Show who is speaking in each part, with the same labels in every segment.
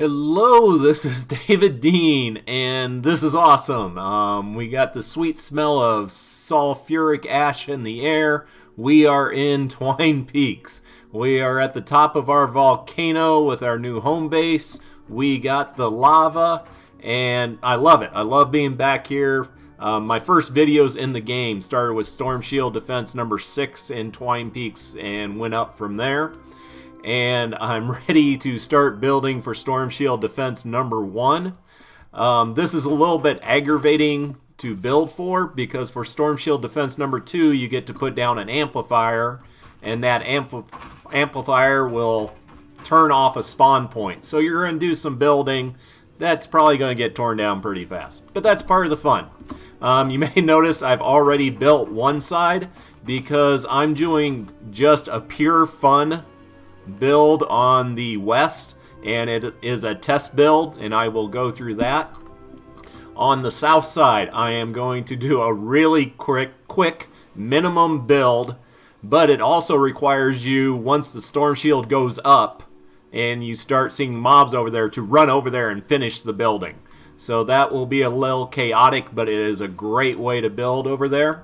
Speaker 1: Hello, this is David Dean, and this is awesome. We got the sweet smell of sulfuric ash in the air. We are in Twine Peaks. We are at the top of our volcano with our new home base. We got the lava, and I love it. I love being back here. My first videos in the game started with Storm Shield Defense number 6 in Twine Peaks and went up from there. And I'm ready to start building for Storm Shield Defense number 1. This is a little bit aggravating to build for because for Storm Shield Defense number 2 you get to put down an amplifier, and that amplifier will turn off a spawn point. So you're going to do some building that's probably going to get torn down pretty fast, but that's part of the fun. You may notice I've already built one side because I'm doing just a pure fun build on the west, and it is a test build, and I will go through that. On the south side, I am going to do a really quick minimum build, but it also requires you, once the storm shield goes up and you start seeing mobs over there, to run over there and finish the building. So that will be a little chaotic, but it is a great way to build over there.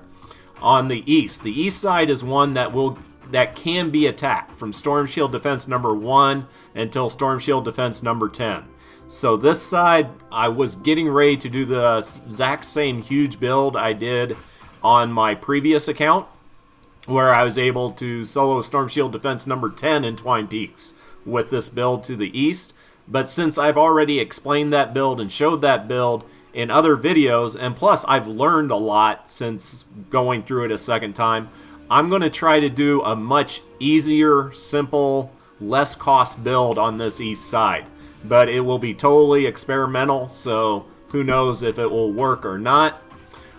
Speaker 1: On the east side is one that can be attacked from Storm Shield Defense number 1 until Storm Shield Defense number 10. So this side, I was getting ready to do the exact same huge build I did on my previous account, where I was able to solo Storm Shield Defense number 10 in Twine Peaks with this build to the east. But since I've already explained that build and showed that build in other videos, and plus I've learned a lot since going through it a second time, I'm going to try to do a much easier, simple, less cost build on this east side. But it will be totally experimental, so who knows if it will work or not.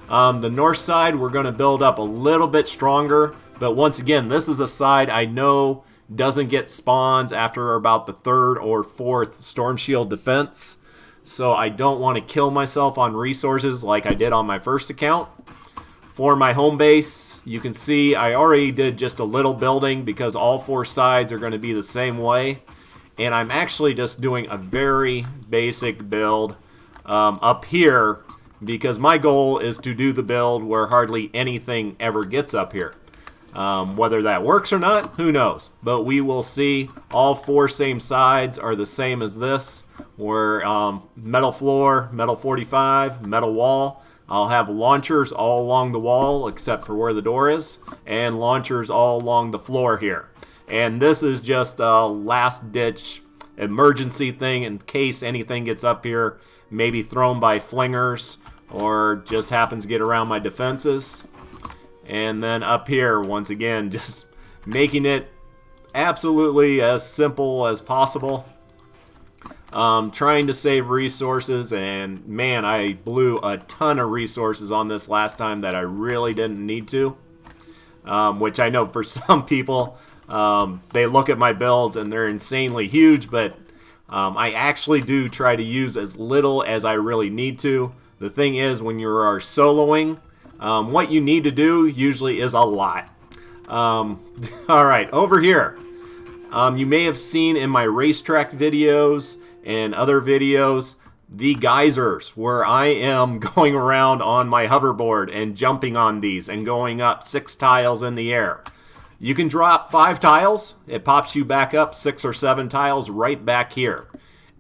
Speaker 1: The north side, we're going to build up a little bit stronger. But once again, this is a side I know doesn't get spawns after about the 3rd or 4th Storm Shield Defense. So I don't want to kill myself on resources like I did on my first account. For my home base, you can see I already did just a little building because all 4 sides are going to be the same way. And I'm actually just doing a very basic build up here because my goal is to do the build where hardly anything ever gets up here. Whether that works or not, who knows? But we will see. All 4 same sides are the same as this, where metal floor, metal 45, metal wall. I'll have launchers all along the wall except for where the door is, and launchers all along the floor here. And this is just a last-ditch emergency thing in case anything gets up here, maybe thrown by flingers or just happens to get around my defenses. And then up here, once again, just making it absolutely as simple as possible. Trying to save resources, and man, I blew a ton of resources on this last time that I really didn't need to. Which I know for some people, they look at my builds and they're insanely huge, but I actually do try to use as little as I really need to. The thing is, when you are soloing, what you need to do usually is a lot. Alright, over here. You may have seen in my racetrack videos and other videos the geysers, where I am going around on my hoverboard and jumping on these and going up 6 tiles in the air. You can drop 5 tiles, it pops you back up 6 or 7 tiles right back here.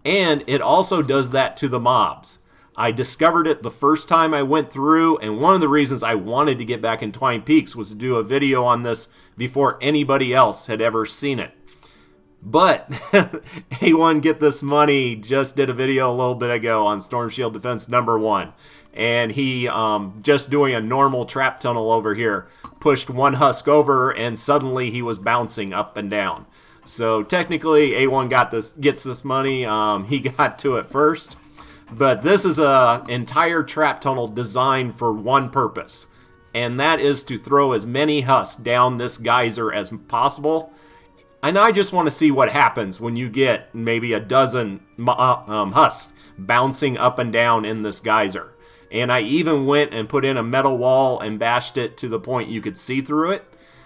Speaker 1: And it also does that to the mobs. I discovered it the first time I went through, and one of the reasons I wanted to get back in Twine Peaks was to do a video on this before anybody else had ever seen it. But A1 Get This Money just did a video a little bit ago on Storm Shield Defense number 1. And he, just doing a normal trap tunnel over here, pushed one husk over and suddenly he was bouncing up and down. So technically A1 gets this money. He got to it first. But this is an entire trap tunnel designed for one purpose. And that is to throw as many husks down this geyser as possible. And I just want to see what happens when you get maybe a dozen husks bouncing up and down in this geyser. And I even went and put in a metal wall and bashed it to the point you could see through it.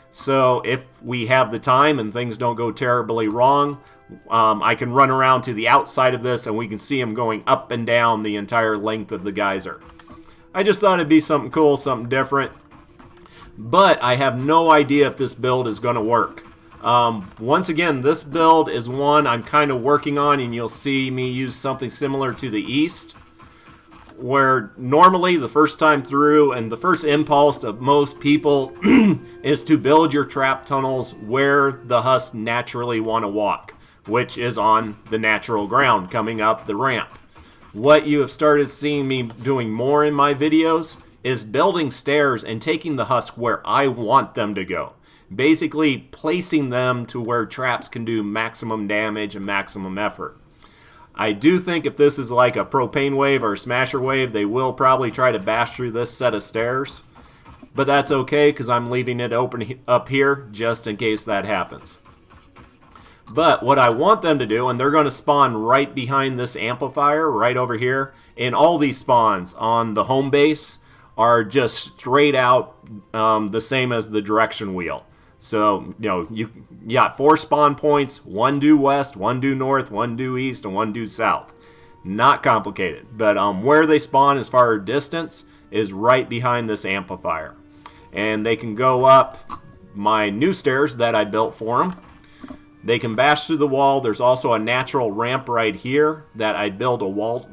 Speaker 1: So if we have the time and things don't go terribly wrong, I can run around to the outside of this and we can see them going up and down the entire length of the geyser. I just thought it'd be something cool, something different. But I have no idea if this build is going to work. Once again, this build is one I'm kind of working on, and you'll see me use something similar to the East, where normally the first time through and the first impulse of most people is to build your trap tunnels where the husks naturally want to walk, which is on the natural ground coming up the ramp. What you have started seeing me doing more in my videos is building stairs and taking the husk where I want them to go. Basically placing them to where traps can do maximum damage and maximum effort. I do think if this is like a propane wave or a smasher wave, they will probably try to bash through this set of stairs. But that's okay because I'm leaving it open up here just in case that happens. But what I want them to do, and they're going to spawn right behind this amplifier, right over here, and all these spawns on the home base are just straight out the same as the direction wheel. So, you got 4 spawn points, 1 due west, 1 due north, 1 due east, and 1 due south. Not complicated. But where they spawn as far as distance is right behind this amplifier. And they can go up my new stairs that I built for them. They can bash through the wall. There's also a natural ramp right here that I built a wall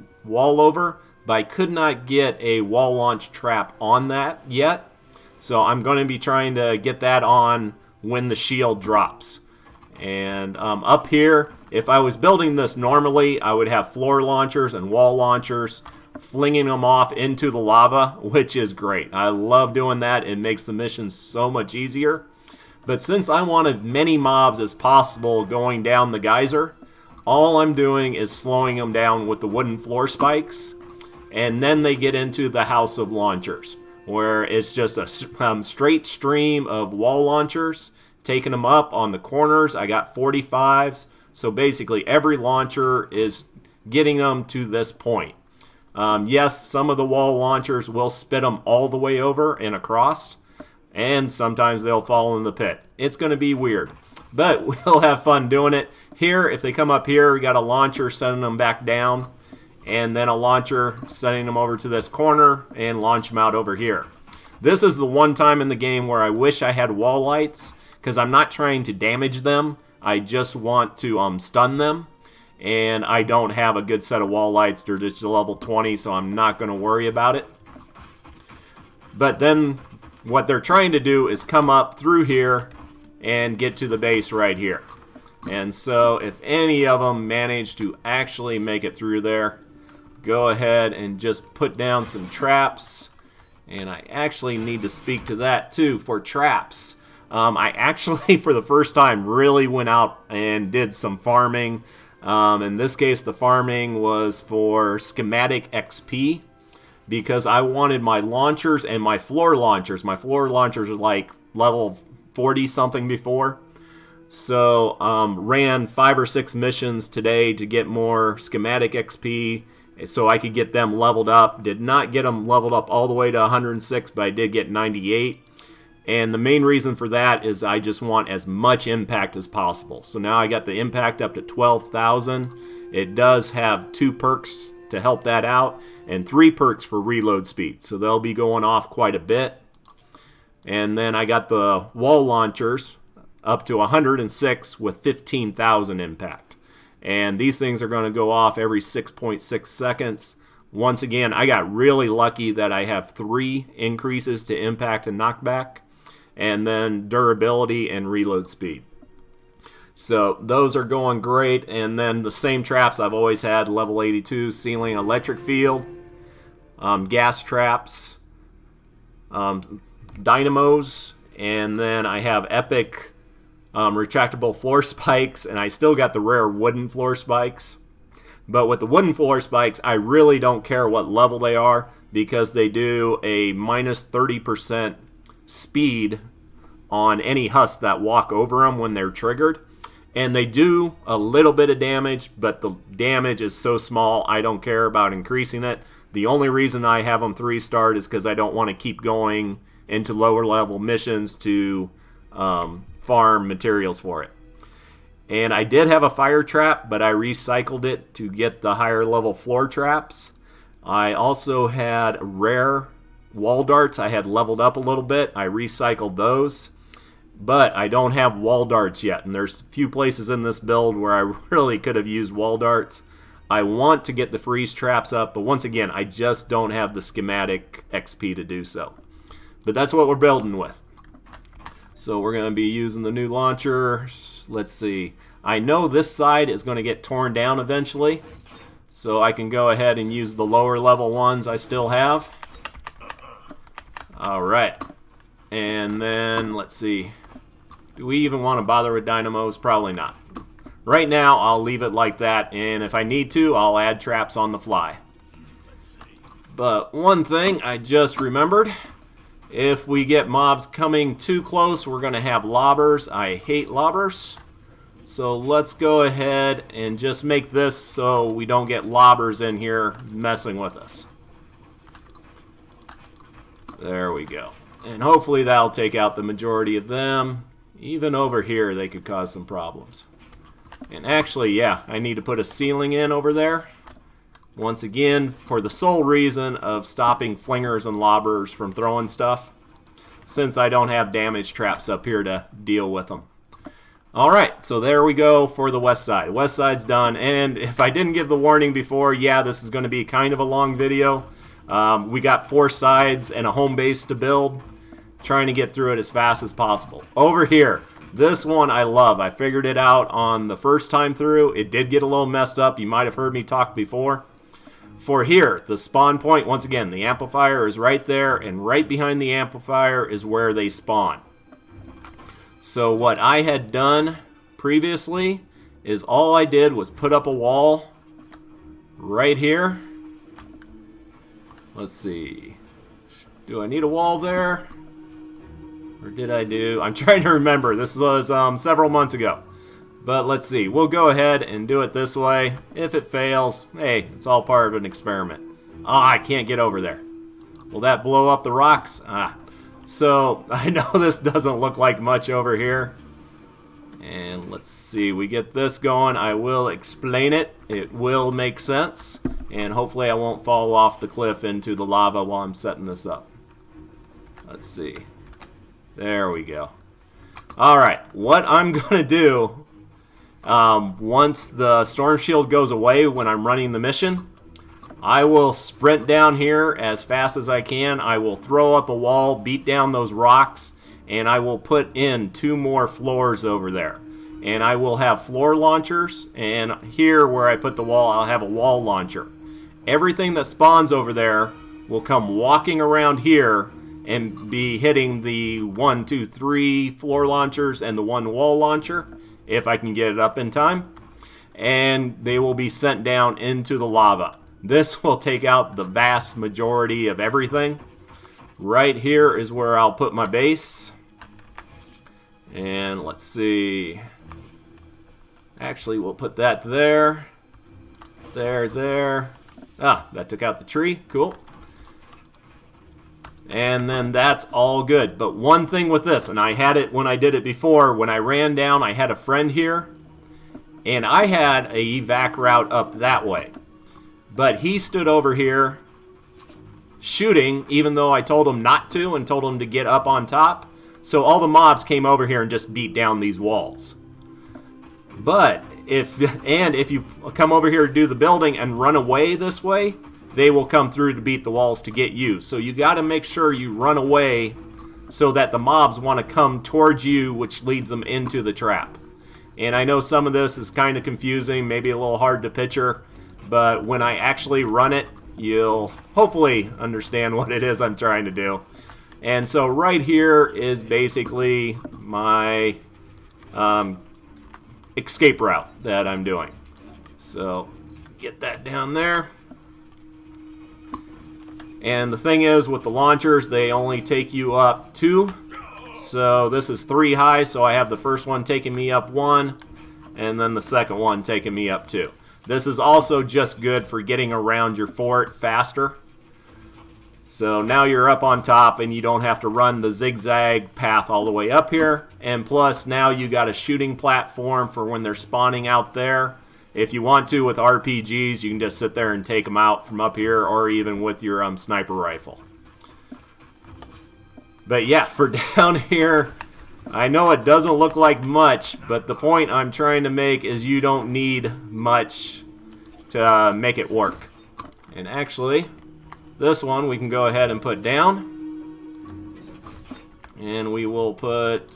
Speaker 1: over, but I could not get a wall launch trap on that yet. So I'm going to be trying to get that on when the shield drops. And up here, if I was building this normally, I would have floor launchers and wall launchers flinging them off into the lava, which is great. I love doing that. It makes the mission so much easier. But since I want as many mobs as possible going down the geyser, all I'm doing is slowing them down with the wooden floor spikes. And then they get into the house of launchers, where it's just a straight stream of wall launchers, taking them up on the corners. I got 45s, so basically every launcher is getting them to this point. Yes, some of the wall launchers will spit them all the way over and across, and sometimes they'll fall in the pit. It's going to be weird, but we'll have fun doing it. Here, if they come up here, we got a launcher sending them back down, and then a launcher sending them over to this corner and launch them out over here. This is the one time in the game where I wish I had wall lights, because I'm not trying to damage them. I just want to stun them, and I don't have a good set of wall lights. They're just level 20, so I'm not going to worry about it. But then what they're trying to do is come up through here and get to the base right here. And so if any of them manage to actually make it through there, go ahead and just put down some traps. And I actually need to speak to that too for traps. I actually, for the first time, really went out and did some farming. In this case, the farming was for schematic XP, because I wanted my launchers and my floor launchers. My floor launchers are like level 40 something before. So ran 5 or 6 missions today to get more schematic XP so I could get them leveled up. Did not get them leveled up all the way to 106, but I did get 98. And the main reason for that is I just want as much impact as possible. So now I got the impact up to 12,000. It does have 2 perks to help that out, and 3 perks for reload speed. So they'll be going off quite a bit. And then I got the wall launchers up to 106 with 15,000 impact. And these things are going to go off every 6.6 seconds. Once again, I got really lucky that I have 3 increases to impact and knockback, and then durability and reload speed. So those are going great. And then the same traps I've always had: level 82 ceiling electric field, gas traps, dynamos, and then I have epic retractable floor spikes, and I still got the rare wooden floor spikes. But with the wooden floor spikes, I really don't care what level they are, because they do a minus 30% speed on any husks that walk over them when they're triggered. And they do a little bit of damage, but the damage is so small I don't care about increasing it. The only reason I have them 3-starred is because I don't want to keep going into lower level missions to farm materials for it. And I did have a fire trap, but I recycled it to get the higher level floor traps. I also had rare wall darts. I had leveled up a little bit. I recycled those. But I don't have wall darts yet, and there's a few places in this build where I really could have used wall darts. I want to get the freeze traps up, but once again, I just don't have the schematic XP to do so. But that's what we're building with. So we're going to be using the new launcher. Let's see. I know this side is going to get torn down eventually, so I can go ahead and use the lower level ones I still have. Alright. And then, let's see. Do we even want to bother with dynamos? Probably not. Right now, I'll leave it like that, and if I need to, I'll add traps on the fly. But one thing I just remembered, if we get mobs coming too close, we're going to have lobbers. I hate lobbers. So let's go ahead and just make this so we don't get lobbers in here messing with us. There we go. And hopefully that'll take out the majority of them. Even over here, they could cause some problems. And actually, yeah, I need to put a ceiling in over there. Once again, for the sole reason of stopping flingers and lobbers from throwing stuff, since I don't have damage traps up here to deal with them. Alright, so there we go for the west side. West side's done, and if I didn't give the warning before, yeah, this is going to be kind of a long video. We got 4 sides and a home base to build. Trying to get through it as fast as possible. Over here, this one I love. I figured it out on the first time through. It did get a little messed up. You might have heard me talk before. For here, the spawn point, once again, the amplifier is right there, and right behind the amplifier is where they spawn. So what I had done previously is all I did was put up a wall right here. Let's see. Do I need a wall there? Or did I do? I'm trying to remember. This was several months ago. But let's see. We'll go ahead and do it this way. If it fails, hey, it's all part of an experiment. Ah, I can't get over there. Will that blow up the rocks? Ah. So, I know this doesn't look like much over here. And let's see. We get this going. I will explain it. It will make sense. And hopefully I won't fall off the cliff into the lava while I'm setting this up. Let's see. There we go. Alright, what I'm going to do, once the storm shield goes away when I'm running the mission, I will sprint down here as fast as I can. I will throw up a wall, beat down those rocks, and I will put in 2 more floors over there. And I will have floor launchers, and here where I put the wall, I'll have a wall launcher. Everything that spawns over there will come walking around here and be hitting the 1, 2, 3 floor launchers and the 1 wall launcher, if I can get it up in time. And they will be sent down into the lava. This will take out the vast majority of everything. Right here is where I'll put my base. And let's see. Actually, we'll put that there. There. Ah, that took out the tree. Cool. And then that's all good. But one thing with this, and I had it when I did it before, when I ran down, I had a friend here, and I had a evac route up that way. But he stood over here shooting, even though I told him not to and told him to get up on top. So all the mobs came over here and just beat down these walls. But if you come over here to do the building and run away this way, they will come through to beat the walls to get you. So you got to make sure you run away so that the mobs want to come towards you, which leads them into the trap. And I know some of this is kind of confusing, maybe a little hard to picture, but when I actually run it, you'll hopefully understand what it is I'm trying to do. And so right here is basically my escape route that I'm doing. So get that down there. And the thing is, with the launchers, they only take you up 2. So this is 3 high, so I have the first one taking me up 1, and then the second one taking me up 2. This is also just good for getting around your fort faster. So now you're up on top and you don't have to run the zigzag path all the way up here. And plus now you got a shooting platform for when they're spawning out there. If you want to with RPGs, you can just sit there and take them out from up here, or even with your sniper rifle. But yeah, for down here, I know it doesn't look like much, but the point I'm trying to make is you don't need much to make it work. And actually, this one we can go ahead and put down. And we will put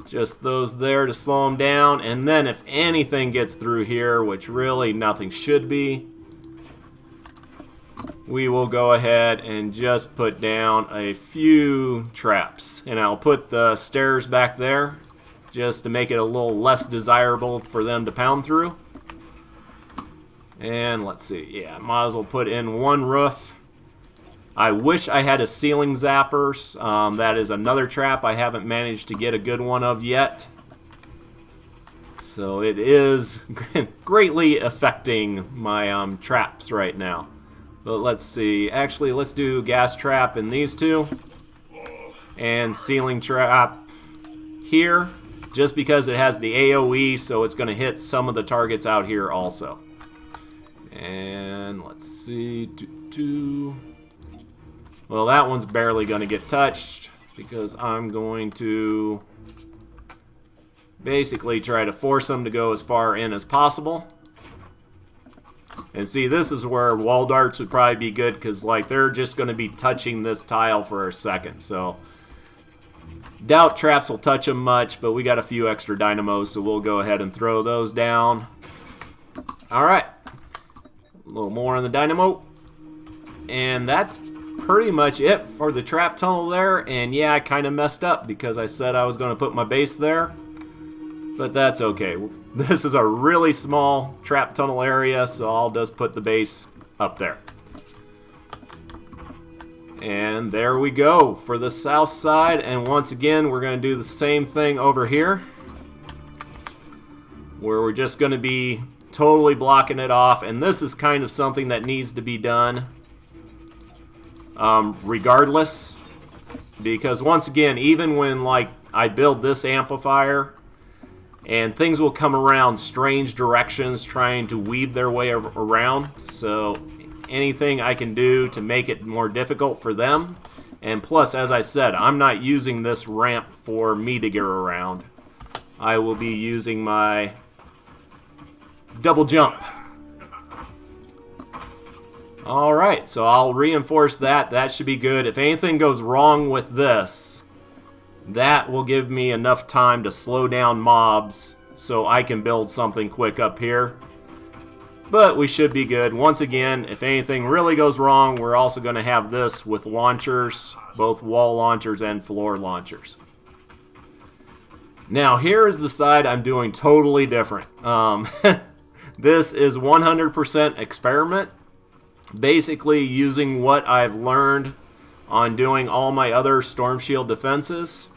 Speaker 1: just those there to slow them down. And then if anything gets through here, which really nothing should be, we will go ahead and just put down a few traps. And I'll put the stairs back there just to make it a little less desirable for them to pound through. And let's see, yeah, might as well put in one roof. I wish I had a ceiling zapper. That is another trap I haven't managed to get a good one of yet. So it is greatly affecting my traps right now. But let's see, actually let's do gas trap in these two. And ceiling trap here, just because it has the AoE, so it's going to hit some of the targets out here also. And let's see, well, that one's barely going to get touched because I'm going to basically try to force them to go as far in as possible. And see, this is where wall darts would probably be good because, like, they're just going to be touching this tile for a second. So, doubt traps will touch them much, but we got a few extra dynamos, so we'll go ahead and throw those down. Alright. A little more on the dynamo. And that's pretty much it for the trap tunnel there. And yeah, I kind of messed up because I said I was going to put my base there. But that's okay. This is a really small trap tunnel area, so I'll just put the base up there. And there we go for the south side. And once again, we're going to do the same thing over here, where we're just going to be totally blocking it off. And this is kind of something that needs to be done regardless, because once again, even when like I build this amplifier, and things will come around strange directions trying to weave their way around. So anything I can do to make it more difficult for them. And plus, as I said, I'm not using this ramp for me to get around. I will be using my double jump. Alright, so I'll reinforce that. That should be good. If anything goes wrong with this, that will give me enough time to slow down mobs so I can build something quick up here. But we should be good. Once again, if anything really goes wrong, we're also going to have this with launchers, both wall launchers and floor launchers. Now, here is the side I'm doing totally different. This is 100% experiment. Basically using what I've learned on doing all my other storm shield defenses.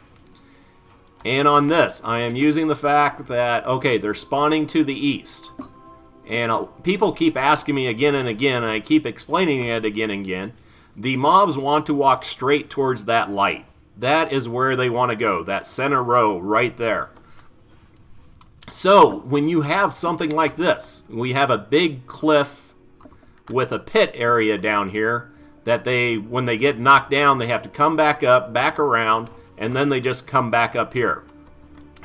Speaker 1: And on this, I am using the fact that, okay, they're spawning to the east. And people keep asking me again and again, and I keep explaining it again and again. The mobs want to walk straight towards that light. That is where they want to go, that center row right there. So, when you have something like this, we have a big cliff with a pit area down here that when they get knocked down, they have to come back up, back around, and then they just come back up here.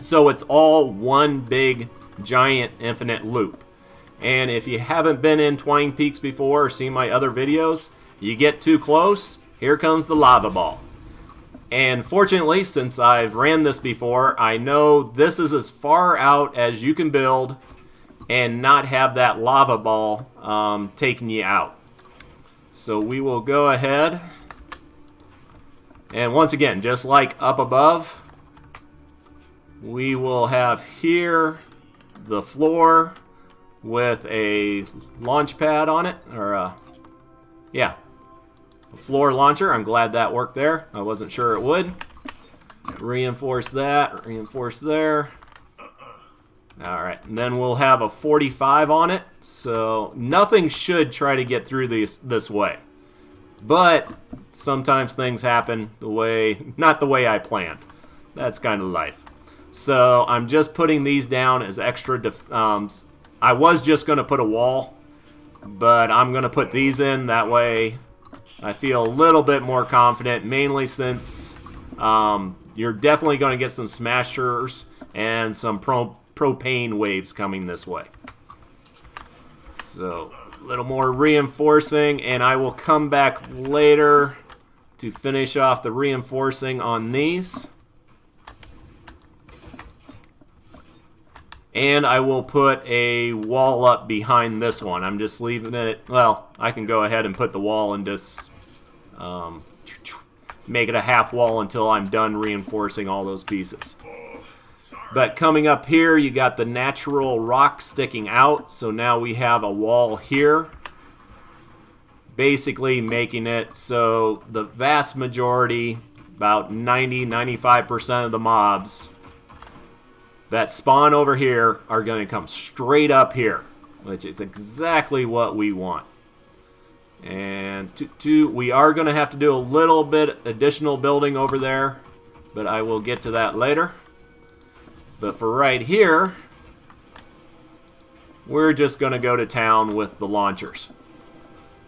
Speaker 1: So it's all one big, giant, infinite loop. And if you haven't been in Twine Peaks before or seen my other videos, you get too close, here comes the lava ball. And fortunately, since I've ran this before, I know this is as far out as you can build and not have that lava ball taking you out. So we will go ahead. And once again, just like up above, we will have here the floor with a launch pad on it, or a floor launcher. I'm glad that worked there. I wasn't sure it would. Reinforce that, reinforce there. Alright, and then we'll have a 45 on it, so nothing should try to get through this way. But sometimes things happen not the way I planned. That's kind of life. So I'm just putting these down as extra. I was just going to put a wall, but I'm going to put these in. That way I feel a little bit more confident, mainly since you're definitely going to get some smashers and some propane waves coming this way. So a little more reinforcing, and I will come back later to finish off the reinforcing on these. And I will put a wall up behind this one. I'm just leaving it, well, I can go ahead and put the wall and just make it a half wall until I'm done reinforcing all those pieces. But coming up here, you got the natural rock sticking out. So now we have a wall here, basically making it so the vast majority, about 90-95% of the mobs that spawn over here are going to come straight up here, which is exactly what we want. And we are going to have to do a little bit additional building over there, but I will get to that later. But for right here, we're just going to go to town with the launchers.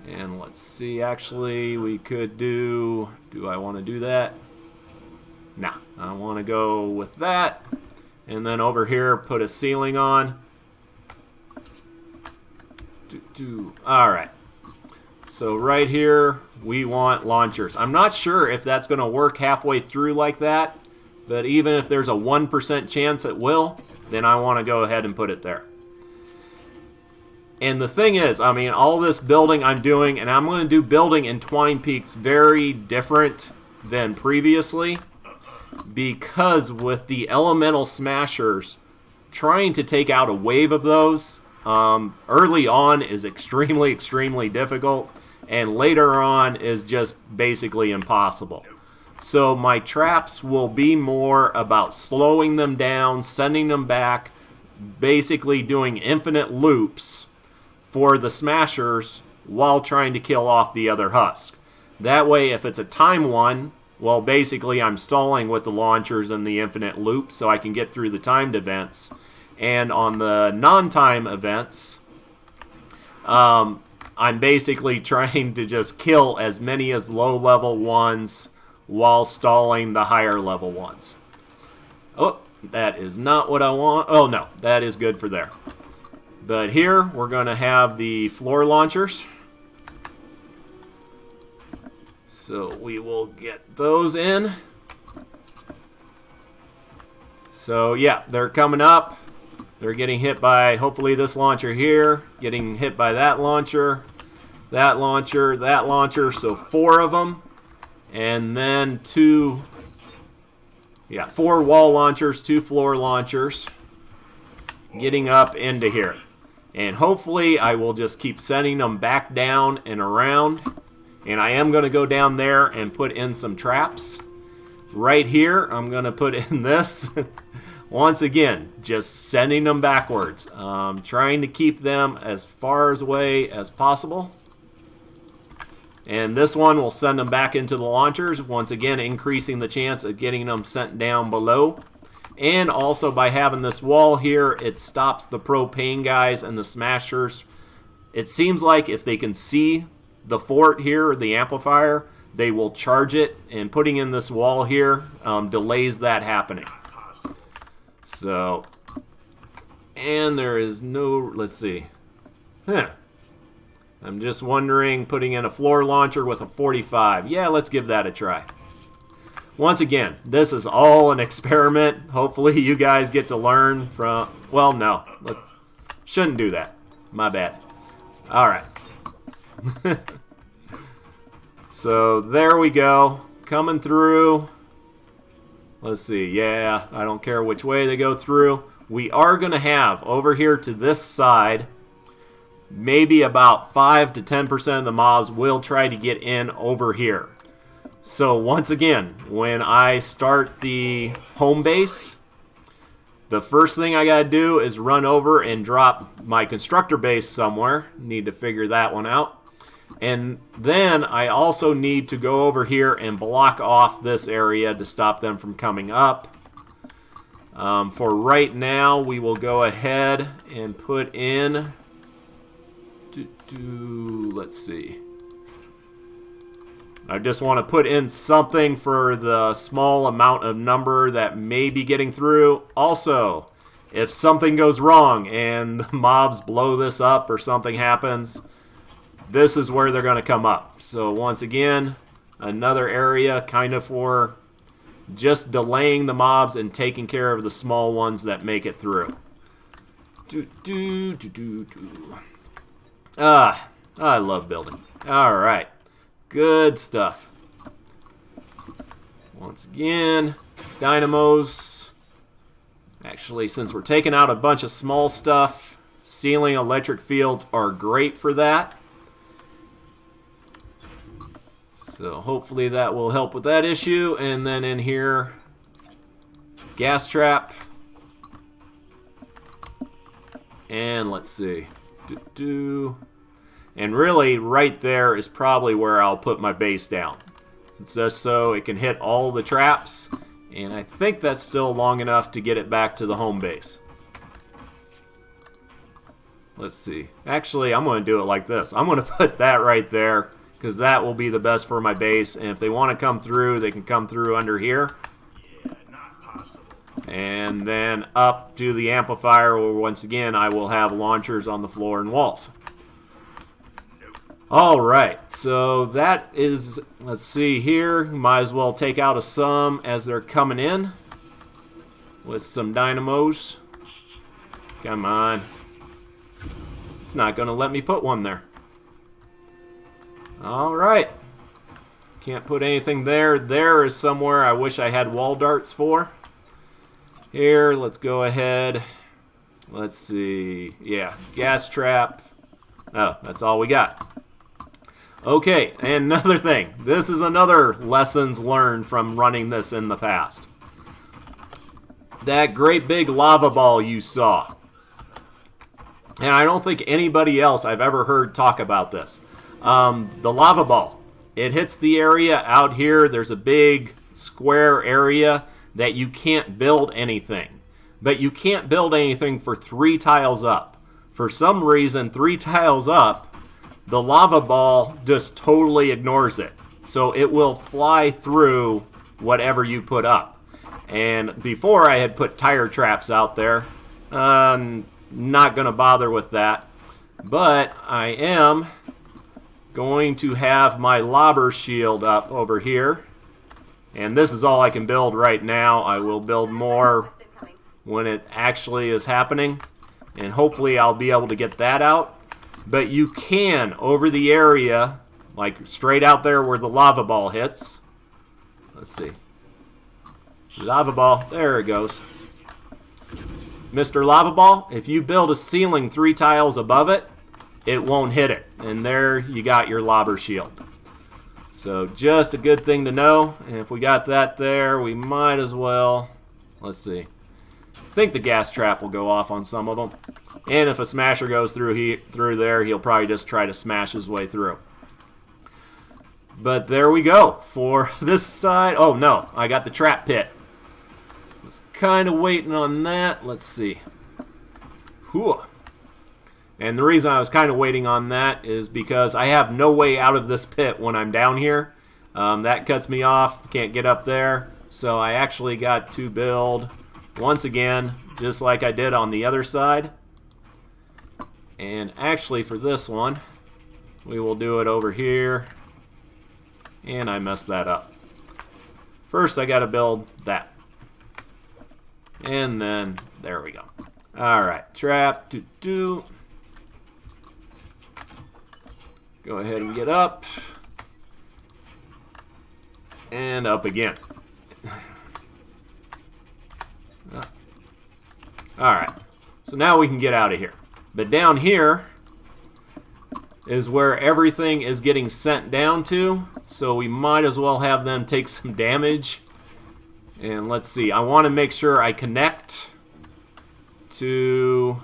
Speaker 1: And let's see, actually, we could do I want to do that? Nah, I want to go with that. And then over here, put a ceiling on. Alright. So right here, we want launchers. I'm not sure if that's going to work halfway through like that, but even if there's a 1% chance it will, then I want to go ahead and put it there. And the thing is, I mean, all this building I'm doing, and I'm going to do building in Twine Peaks very different than previously, because with the elemental smashers, trying to take out a wave of those early on is extremely, extremely difficult, and later on is just basically impossible. So my traps will be more about slowing them down, sending them back, basically doing infinite loops for the smashers while trying to kill off the other husk. That way, if it's a time one, well, basically I'm stalling with the launchers and the infinite loop so I can get through the timed events. And on the non-time events, I'm basically trying to just kill as many as low-level ones while stalling the higher level ones. Oh, that is not what I want. Oh, no, that is good for there. But here, we're going to have the floor launchers. So we will get those in. So, yeah, they're coming up. They're getting hit by, hopefully, this launcher here. Getting hit by that launcher, that launcher, that launcher. So 4 of them. And then 4 wall launchers, 2 floor launchers getting up into here. And hopefully I will just keep sending them back down and around. And I am going to go down there and put in some traps. Right here, I'm going to put in this. Once again, just sending them backwards. Trying to keep them as far away as possible. And this one will send them back into the launchers, once again increasing the chance of getting them sent down below. And also by having this wall here, it stops the propane guys and the smashers. It seems like if they can see the fort here, the amplifier, they will charge it, and putting in this wall here delays that happening. So, and there is no, let's see. I'm just wondering, putting in a floor launcher with a 45. Yeah, let's give that a try. Once again, this is all an experiment. Hopefully you guys get to learn from... Well, no. Shouldn't do that. My bad. Alright. So, there we go. Coming through. Let's see. Yeah, I don't care which way they go through. We are going to have, over here to this side, maybe about 5 to 10% of the mobs will try to get in over here. So once again, when I start the home base, the first thing I gotta do is run over and drop my constructor base somewhere. Need to figure that one out. And then I also need to go over here and block off this area to stop them from coming up. For right now, we will go ahead and put in... let's see. I just want to put in something for the small amount of number that may be getting through. Also, if something goes wrong and the mobs blow this up or something happens, this is where they're going to come up. So once again, another area kind of for just delaying the mobs and taking care of the small ones that make it through. I love building. All right. Good stuff. Once again, dynamos. Actually, since we're taking out a bunch of small stuff, sealing electric fields are great for that. So hopefully that will help with that issue. And then in here, gas trap. And let's see. And really, right there is probably where I'll put my base down. It's just so it can hit all the traps. And I think that's still long enough to get it back to the home base. Let's see. Actually, I'm going to do it like this. I'm going to put that right there, because that will be the best for my base. And if they want to come through, they can come through under here.
Speaker 2: Yeah, not possible.
Speaker 1: And then up to the amplifier, where once again I will have launchers on the floor and walls. Alright, so that is, let's see here, might as well take out a sum as they're coming in with some dynamos. Come on. It's not going to let me put one there. Alright. Can't put anything there. There is somewhere I wish I had wall darts for. Here, let's go ahead. Let's see. Yeah, gas trap. Oh, that's all we got. Okay, and another thing. This is another lessons learned from running this in the past. That great big lava ball you saw. And I don't think anybody else I've ever heard talk about this. The lava ball. It hits the area out here. There's a big square area that you can't build anything. But you can't build anything for 3 tiles up. For some reason, 3 tiles up, the lava ball just totally ignores it. So it will fly through whatever you put up. And before I had put tire traps out there. Not going to bother with that. But I am going to have my lobber shield up over here. And this is all I can build right now. I will build more when it actually is happening. And hopefully I'll be able to get that out. But you can, over the area, like straight out there where the lava ball hits. Let's see. Lava ball, there it goes. Mr. Lava Ball, if you build a ceiling 3 tiles above it, it won't hit it. And there you got your lobber shield. So just a good thing to know. And if we got that there, we might as well, let's see. I think the gas trap will go off on some of them. And if a smasher goes through there, he'll probably just try to smash his way through. But there we go. For this side, oh no, I got the trap pit. Was kind of waiting on that. Let's see. Whew. And the reason I was kind of waiting on that is because I have no way out of this pit when I'm down here. That cuts me off. Can't get up there. So I actually got to build, once again, just like I did on the other side. And actually for this one, we will do it over here. And I messed that up. First I got to build that. And then, there we go. Alright, trap, Go ahead and get up. And up again. Alright, so now we can get out of here. But down here is where everything is getting sent down to. So we might as well have them take some damage. And let's see. I want to make sure I connect to...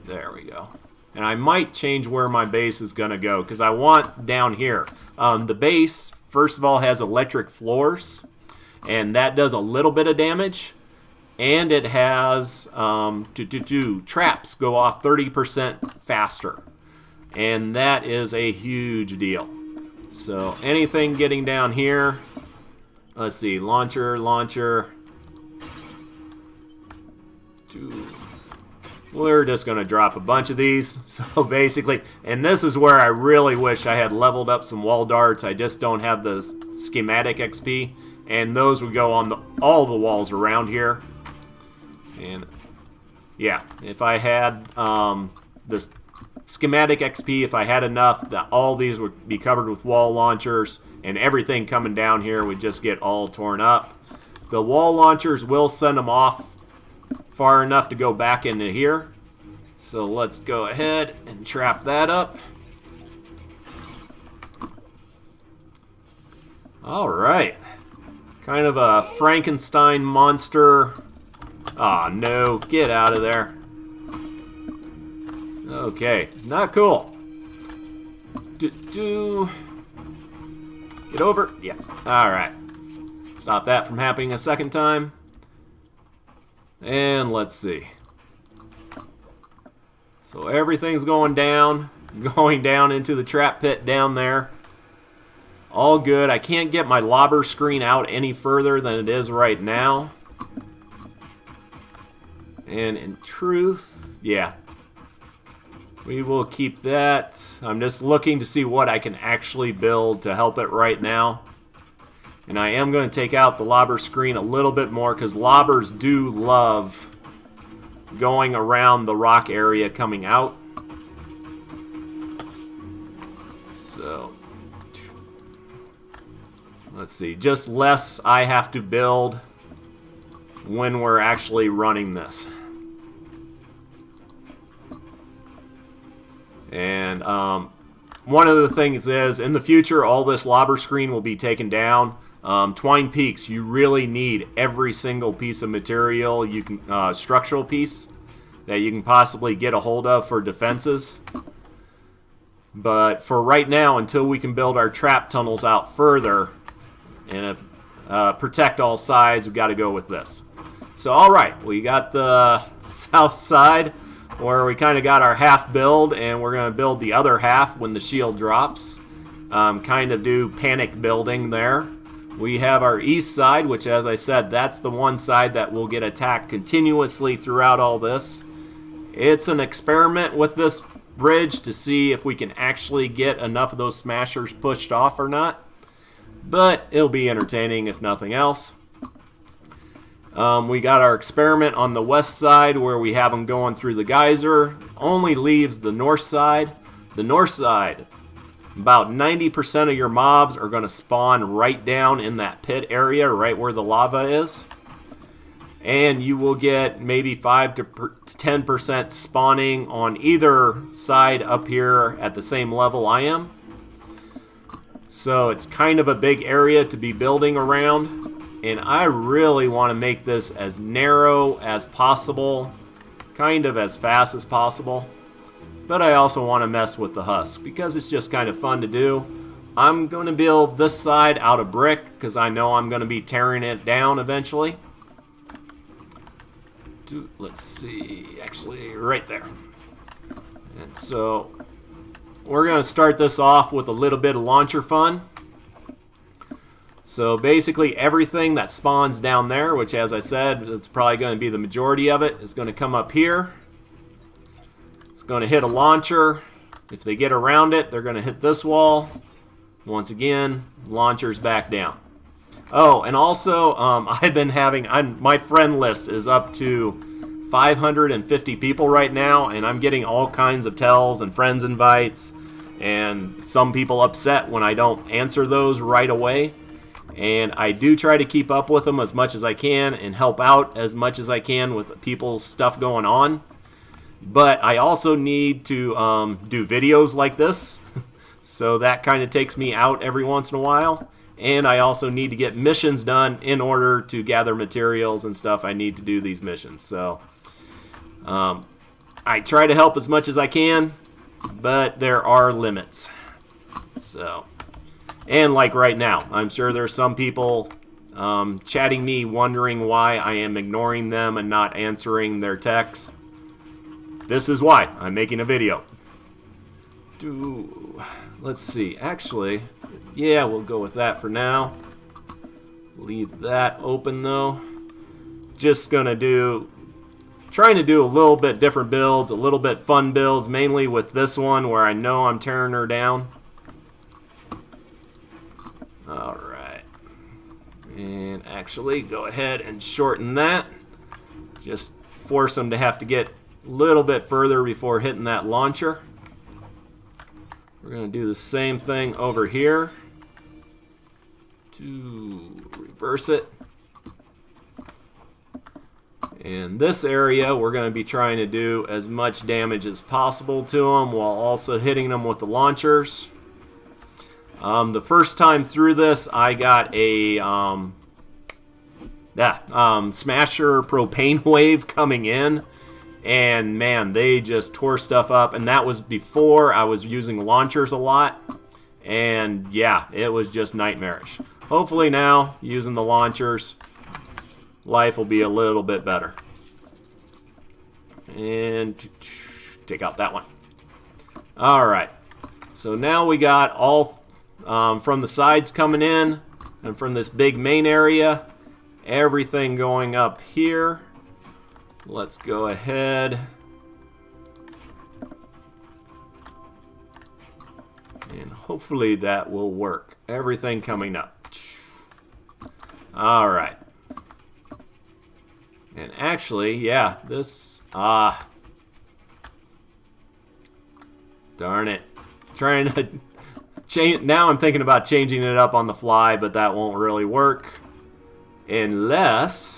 Speaker 1: There we go. And I might change where my base is going to go because I want down here. The base, first of all, has electric floors, and that does a little bit of damage. And it has traps go off 30% faster. And that is a huge deal. So anything getting down here, let's see, launcher. We're just going to drop a bunch of these. So basically, and this is where I really wish I had leveled up some wall darts. I just don't have the schematic XP. And those would go on all the walls around here. And yeah, if I had this schematic XP, if I had enough, that all these would be covered with wall launchers, and everything coming down here would just get all torn up. The wall launchers will send them off far enough to go back into here. So let's go ahead and trap that up. All right. Kind of a Frankenstein monster. Aw, no. Get out of there. Okay. Not cool. Get over. Yeah. All right. Stop that from happening a second time. And let's see. So everything's going down into the trap pit down there. All good. I can't get my lobber screen out any further than it is right now. And in truth, yeah. We will keep that. I'm just looking to see what I can actually build to help it right now. And I am going to take out the lobber screen a little bit more because lobbers do love going around the rock area coming out. So, let's see. Just less I have to build when we're actually running this. And one of the things is, in the future, all this lobber screen will be taken down. Twine Peaks, you really need every single piece of material you can, structural piece that you can possibly get a hold of for defenses. But for right now, until we can build our trap tunnels out further and protect all sides, we've got to go with this. So, all right, we got the south side where we kind of got our half build, and we're going to build the other half when the shield drops. Kind of do panic building there. We have our east side, which, as I said, that's the one side that will get attacked continuously throughout all this. It's an experiment with this bridge to see if we can actually get enough of those smashers pushed off or not. But it'll be entertaining if nothing else. We got our experiment on the west side where we have them going through the geyser. Only leaves the north side. The north side, about 90% of your mobs are going to spawn right down in that pit area, right where the lava is. And you will get maybe 5 to 10% spawning on either side up here at the same level I am. So it's kind of a big area to be building around. And I really want to make this as narrow as possible, kind of as fast as possible. But I also want to mess with the husk because it's just kind of fun to do. I'm going to build this side out of brick because I know I'm going to be tearing it down eventually. Let's see, actually right there. And so we're going to start this off with a little bit of launcher fun. So basically everything that spawns down there, which as I said, it's probably going to be the majority of it, is going to come up here. It's going to hit a launcher. If they get around it, they're going to hit this wall. Once again, launchers back down. Oh, and also, I've been having, my friend list is up to 550 people right now, and I'm getting all kinds of tells and friends invites, and some people upset when I don't answer those right away. And I do try to keep up with them as much as I can and help out as much as I can with people's stuff going on. But I also need to do videos like this. So that kind of takes me out every once in a while. And I also need to get missions done in order to gather materials and stuff I need to do these missions. So I try to help as much as I can. but there are limits. So, and like right now, I'm sure there's some people chatting me wondering why I am ignoring them and not answering their texts. This is why I'm making a video. Let's see. Actually, yeah, we'll go with that for now. Leave that open though. Just gonna trying to do a little bit different builds, a little bit fun builds, mainly with this one where I know I'm tearing her down. Alright. And actually, go ahead and shorten that. Just force them to have to get a little bit further before hitting that launcher. We're going to do the same thing over here. To reverse it. In this area, we're going to be trying to do as much damage as possible to them while also hitting them with the launchers. The first time through this, I got a Smasher propane wave coming in. And man, they just tore stuff up. And that was before I was using launchers a lot. And yeah, it was just nightmarish. Hopefully now, using the launchers, life will be a little bit better. And take out that one. Alright. So now we got all from the sides coming in. And from this big main area. Everything going up here. Let's go ahead and hopefully that will work. Everything coming up. Alright. And actually, yeah, this darn it. Trying to change. Now I'm thinking about changing it up on the fly, but that won't really work unless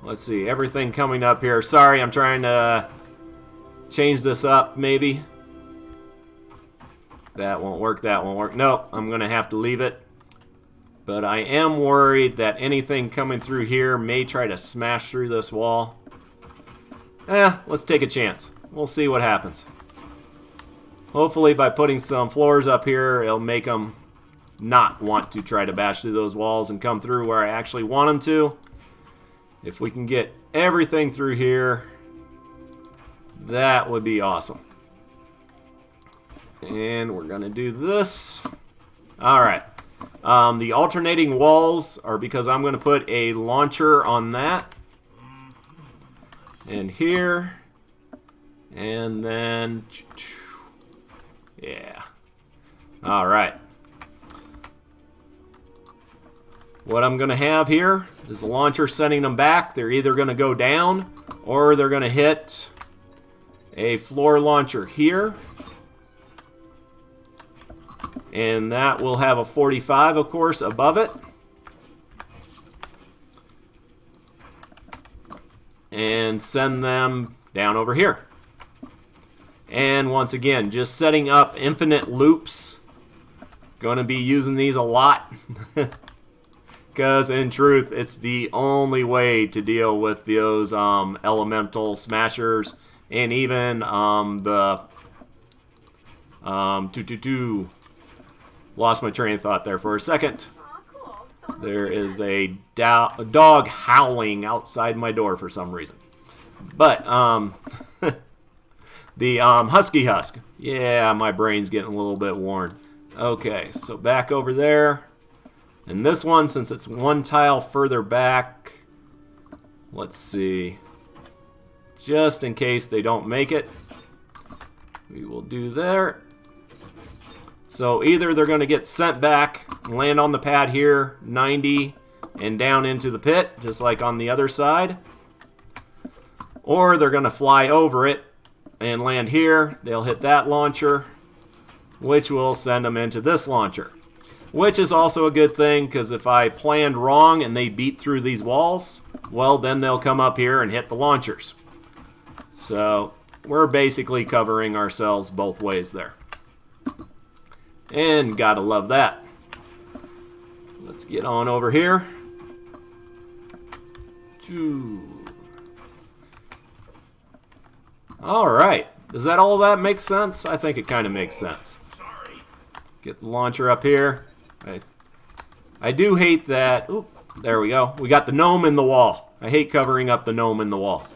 Speaker 1: let's see, everything coming up here. Sorry, I'm trying to change this up, maybe. That won't work, that won't work. Nope, I'm going to have to leave it. But I am worried that anything coming through here may try to smash through this wall. Let's take a chance. We'll see what happens. Hopefully by putting some floors up here, it'll make them not want to try to bash through those walls and come through where I actually want them to. If we can get everything through here, that would be awesome. And we're going to do this. Alright. The alternating walls are because I'm going to put a launcher on that. And here. And then... yeah. Alright. What I'm going to have here is the launcher sending them back. They're either going to go down or they're going to hit a floor launcher here. And that will have a 45, of course, above it. And send them down over here. And once again, just setting up infinite loops. Going to be using these a lot. Because in truth, it's the only way to deal with those elemental smashers. And even the... Lost my train of thought there for a second. There is a dog howling outside my door for some reason. But, the Husky Husk. Yeah, my brain's getting a little bit worn. Okay, so back over there. And this one, since it's one tile further back, let's see. Just in case they don't make it, we will do there. So either they're going to get sent back, land on the pad here, 90, and down into the pit, just like on the other side. Or they're going to fly over it and land here. They'll hit that launcher, which will send them into this launcher. Which is also a good thing, because if I planned wrong and they beat through these walls, well, then they'll come up here and hit the launchers. So we're basically covering ourselves both ways there. And gotta love that. Let's get on over here. All right. Does that all that make sense? I think it kind of makes sense.
Speaker 2: Sorry.
Speaker 1: Get the launcher up here. I do hate that. Oop, there we go. We got the gnome in the wall. I hate covering up the gnome in the wall.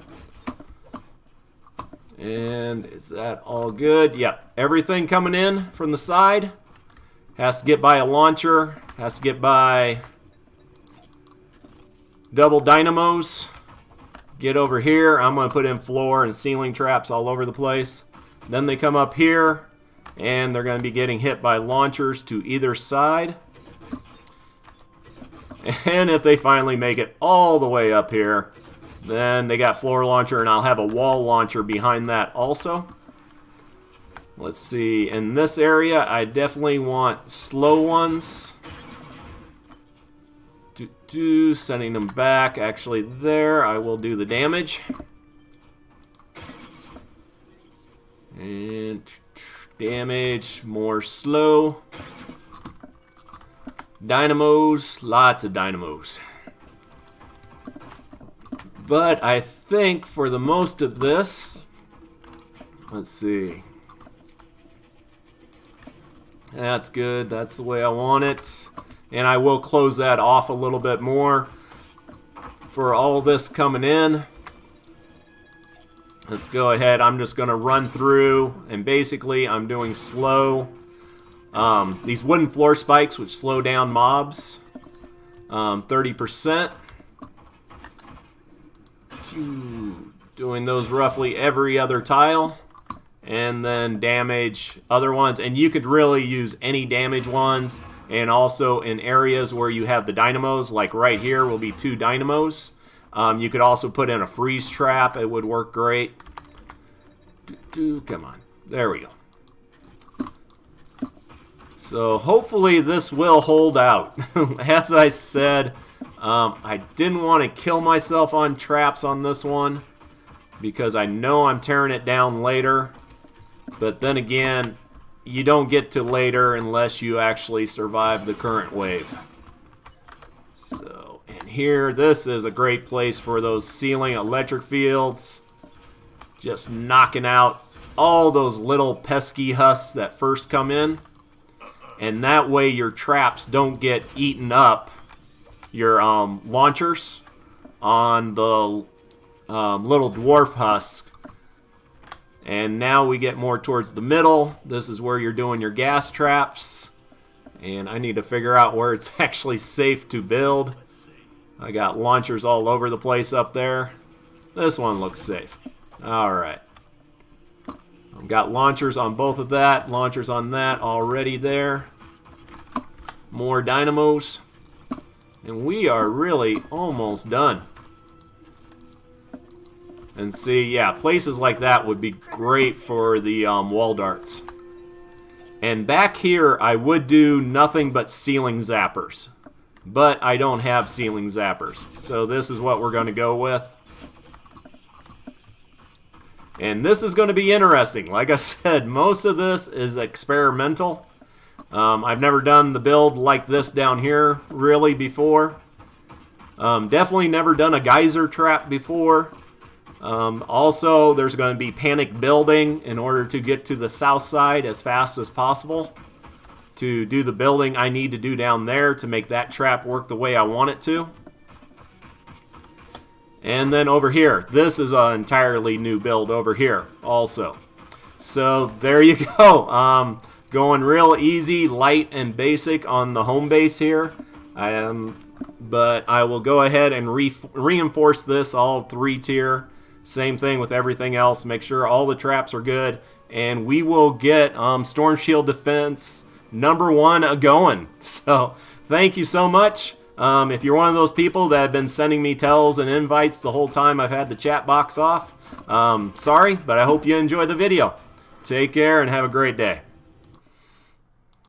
Speaker 1: And is that all good? Yep. Everything coming in from the side has to get by a launcher. Has to get by double dynamos. Get over here. I'm going to put in floor and ceiling traps all over the place. Then they come up here, and they're going to be getting hit by launchers to either side. And if they finally make it all the way up here, then they got floor launcher, and I'll have a wall launcher behind that also. Let's see. In this area, I definitely want slow ones. Sending them back. Actually, there, I will do the damage. And damage, more slow. Dynamos, lots of dynamos. But I think for the most of this, let's see. That's good. That's the way I want it. And I will close that off a little bit more for all this coming in. Let's go ahead. I'm just going to run through, and basically I'm doing slow. These wooden floor spikes, which slow down mobs, 30%. Doing those roughly every other tile. And then damage other ones. And you could really use any damage ones. And also in areas where you have the dynamos, like right here will be 2 dynamos. You could also put in a freeze trap. It would work great. Come on. There we go. So hopefully this will hold out. As I said, I didn't want to kill myself on traps on this one, because I know I'm tearing it down later. But then again, you don't get to later unless you actually survive the current wave. So, and here, this is a great place for those ceiling electric fields. Just knocking out all those little pesky husks that first come in. And that way your traps don't get eaten up, your launchers, on the little dwarf husk. And now we get more towards the middle. This is where you're doing your gas traps. And I need to figure out where it's actually safe to build. I got launchers all over the place up there. This one looks safe. Alright. I've got launchers on both of that. Launchers on that already there. More dynamos. And we are really almost done. And see, yeah, places like that would be great for the wall darts. And back here, I would do nothing but ceiling zappers. But I don't have ceiling zappers. So this is what we're going to go with. And this is going to be interesting. Like I said, most of this is experimental. I've never done the build like this down here really before. Definitely never done a geyser trap before. Also, there's going to be panic building in order to get to the south side as fast as possible. To do the building I need to do down there to make that trap work the way I want it to. And then over here, this is an entirely new build over here also. So there you go. Going real easy, light, and basic on the home base here. But I will go ahead and reinforce this all 3-tier. Same thing with everything else. Make sure all the traps are good. And we will get Storm Shield Defense #1 a-going. So thank you so much. If you're one of those people that have been sending me tells and invites the whole time I've had the chat box off, sorry, but I hope you enjoy the video. Take care and have a great day.